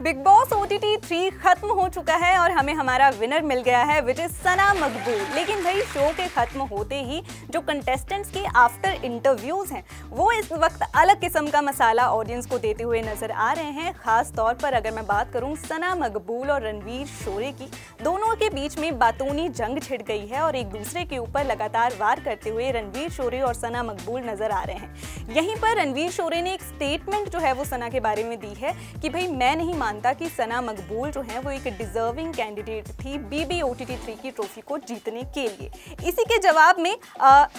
Big Boss OTT 3 खत्म हो चुका है और हमें हमारा विनर मिल गया है विच इज सना मकबूल। लेकिन भाई शो के खत्म होते ही जो कंटेस्टेंट्स के आफ्टर इंटरव्यूज हैं वो इस वक्त अलग किस्म का मसाला ऑडियंस को देते हुए नजर आ रहे हैं। खास तौर पर अगर मैं बात करूं सना मकबूल और रणवीर शोरे की, दोनों के बीच में बातूनी जंग छिड़ गई है और एक दूसरे के ऊपर लगातार वार करते हुए रणवीर शोरे और सना मकबूल नजर आ रहे हैं। यहीं पर रणवीर शोरे ने एक स्टेटमेंट जो है वो सना के बारे में दी है कि भाई मैं नहीं मानता कि सना मकबूल जो है वो एक डिजर्विंग कैंडिडेट थी BB OTT 3 की ट्रॉफी को जीतने के लिए। इसी के जवाब में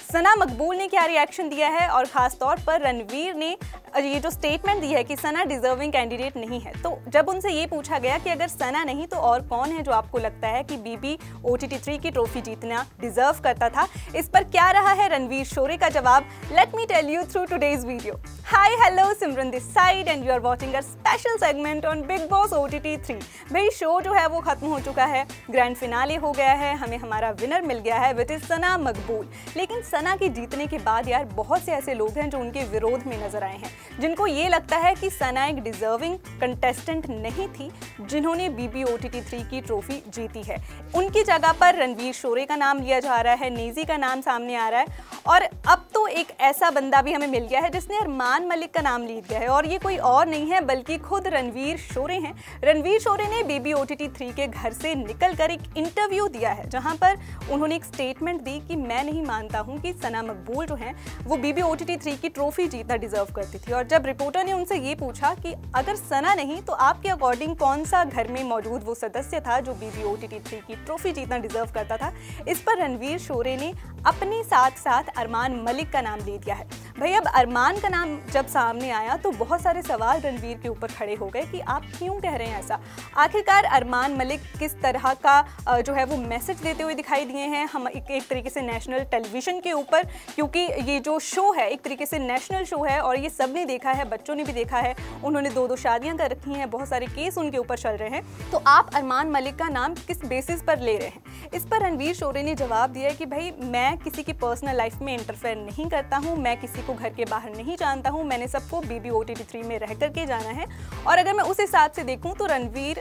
सना मकबूल ने क्या रिएक्शन दिया है और खास तौर पर रणवीर ने ये जो स्टेटमेंट दी है कि सना डिजर्विंग कैंडिडेट नहीं है। तो जब उनसे ये पूछा गया कि अगर सना नहीं तो और कौन है जो आपको लगता है कि BB OTT 3 की ट्रॉफी जीतना डिजर्व करता था, इस पर क्या रहा है रणवीर शोरे का जवाब, let me tell you through today's video. Hi hello, Simran this side and you are watching a special segment on Bigg Boss OTT 3। भाई शो जो है वो खत्म हो चुका है, ग्रैंड फिनाले हो गया है, हमें हमारा विनर मिल गया है विच इज सना मकबूल। लेकिन सना के जीतने के बाद यार बहुत से ऐसे लोग हैं जो उनके विरोध में नजर आए हैं, जिनको ये लगता है कि सना एक डिजर्विंग कंटेस्टेंट नहीं थी जिन्होंने BB OTT 3 की ट्रॉफी जीती है। उनकी जगह पर रणवीर शोरे का नाम लिया जा रहा है, नेजी का नाम सामने आ रहा है और अब तो एक ऐसा बंदा भी हमें मिल गया है जिसने अरमान मलिक का नाम लिया गया है और ये कोई और नहीं है बल्कि खुद रणवीर शोरे हैं। रणवीर शोरे ने BB OTT 3 के घर से निकलकर एक इंटरव्यू दिया है जहां पर उन्होंने एक स्टेटमेंट दी कि मैं नहीं मानता हूं कि सना मकबूल जो है वो BB OTT 3 की ट्रॉफी जीतना डिजर्व करती थी। और जब रिपोर्टर ने उनसे ये पूछा कि अगर सना नहीं तो आपके अकॉर्डिंग कौन सा घर में मौजूद वो सदस्य था जो BB OTT 3 की ट्रॉफी जीतना डिजर्व करता था, इस पर रणवीर शोरे ने अपने साथ साथ अरमान मलिक का नाम ले दिया है। भाई अब अरमान का नाम जब सामने आया तो बहुत सारे सवाल रणवीर के ऊपर खड़े हो गए कि आप क्यों कह रहे हैं ऐसा। आखिरकार अरमान मलिक किस तरह का जो है वो मैसेज देते हुए दिखाई दिए हैं हम एक तरीके से नेशनल टेलीविजन के ऊपर, क्योंकि ये जो शो है एक तरीके से नेशनल शो है और ये सब ने देखा है, बच्चों ने भी देखा है, उन्होंने 2-2 शादियां कर रखी हैं, बहुत सारे केस उनके ऊपर चल रहे हैं, तो आप अरमान मलिक का नाम किस बेसिस पर ले रहे हैं। इस पर रणवीर शोरे ने जवाब दिया कि भाई मैं किसी की पर्सनल लाइफ में इंटरफेयर नहीं करता हूँ, मैं किसी को घर के बाहर नहीं जानता हूँ, मैंने सबको BB OTT 3 में रह करके जाना है। और अगर मैं उस हिसाब से देखूँ तो रणवीर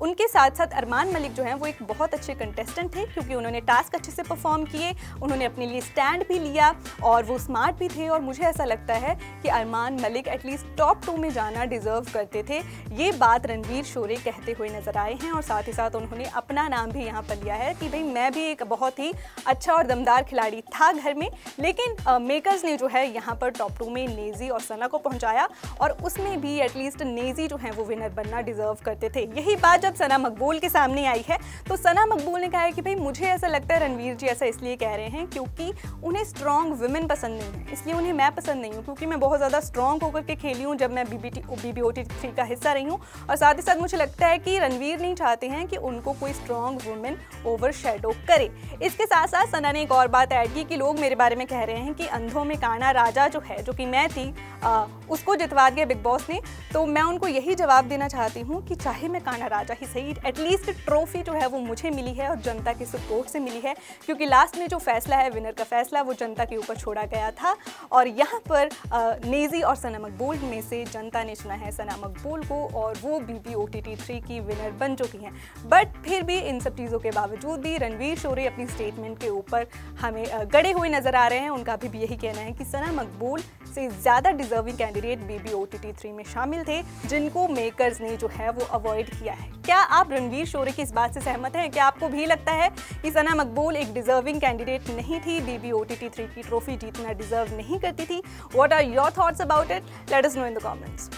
उनके साथ साथ अरमान मलिक जो हैं वो एक बहुत अच्छे कंटेस्टेंट थे क्योंकि उन्होंने टास्क अच्छे से परफॉर्म किए, उन्होंने अपने लिए स्टैंड भी लिया और वो स्मार्ट भी थे। और मुझे ऐसा लगता है कि अरमान मलिक एटलीस्ट टॉप 2 में जाना डिजर्व करते थे। ये बात रणवीर शोरे कहते हुए नजर आए हैं और साथ ही साथ उन्होंने अपना नाम भी यहाँ पर लिया है कि भाई मैं भी एक बहुत ही अच्छा और दमदार खिलाड़ी था घर में, लेकिन मेकर्स ने जो है यहाँ पर टॉप 2 में नेजी और सना को पहुँचाया और उसमें भी एटलीस्ट नेजी जो है वो विनर बनना डिजर्व करते थे। यही बात जब सना मकबूल के सामने आई है तो सना मकबूल ने कहा है कि भाई मुझे ऐसा लगता है रणवीर जी ऐसा इसलिए कह रहे हैं क्योंकि उन्हें स्ट्रॉन्ग वुमेन पसंद नहीं है, इसलिए उन्हें मैं पसंद नहीं हूँ क्योंकि मैं बहुत ज़्यादा स्ट्रॉन्ग होकर के खेली हूँ जब मैं BB OTT 3 का हिस्सा रही हूँ। और साथ ही साथ मुझे लगता है कि रणवीर नहीं चाहते हैं कि उनको कोई स्ट्रॉन्ग वुमेन ओवरशैडो करे। इसके साथ साथ सना ने एक और बात ऐड की कि लोग मेरे बारे में कह रहे हैं कि अंधों में काना राजा जो है, जो कि मैं थी, उसको जितवा दिया बिग बॉस ने। तो मैं उनको यही जवाब देना चाहती हूँ कि चाहे मैं काना राजा ही सही, एटलीस्ट ट्रॉफी जो है वो मुझे मिली है और जनता के सपोर्ट से मिली है क्योंकि लास्ट में जो फैसला है, विनर का फैसला, वो जनता के ऊपर छोड़ा गया था और यहाँ पर नेजी और सना मकबूल में से जनता ने चुना है सना मकबूल को और वो BB OTT 3 की विनर बन चुकी हैं। बट फिर भी इन सब चीज़ों के बावजूद भी रणवीर शोरे अपनी स्टेटमेंट के ऊपर हमें गड़े हुए नजर आ रहे हैं। उनका भी यही कहना है कि सना मकबूल से ज़्यादा डिजर्विंग कैंडिडेट BB OTT 3 में शामिल थे जिनको मेकर्स ने जो है वो अवॉइड किया है। क्या आप रणवीर शोरे की इस बात से सहमत हैं? क्या आपको भी लगता है कि सना मकबूल एक डिजर्विंग कैंडिडेट नहीं थी, BB OTT 3 की ट्रॉफी जीतना डिजर्व नहीं करती थी? What are your thoughts about it? Let us know in the comments.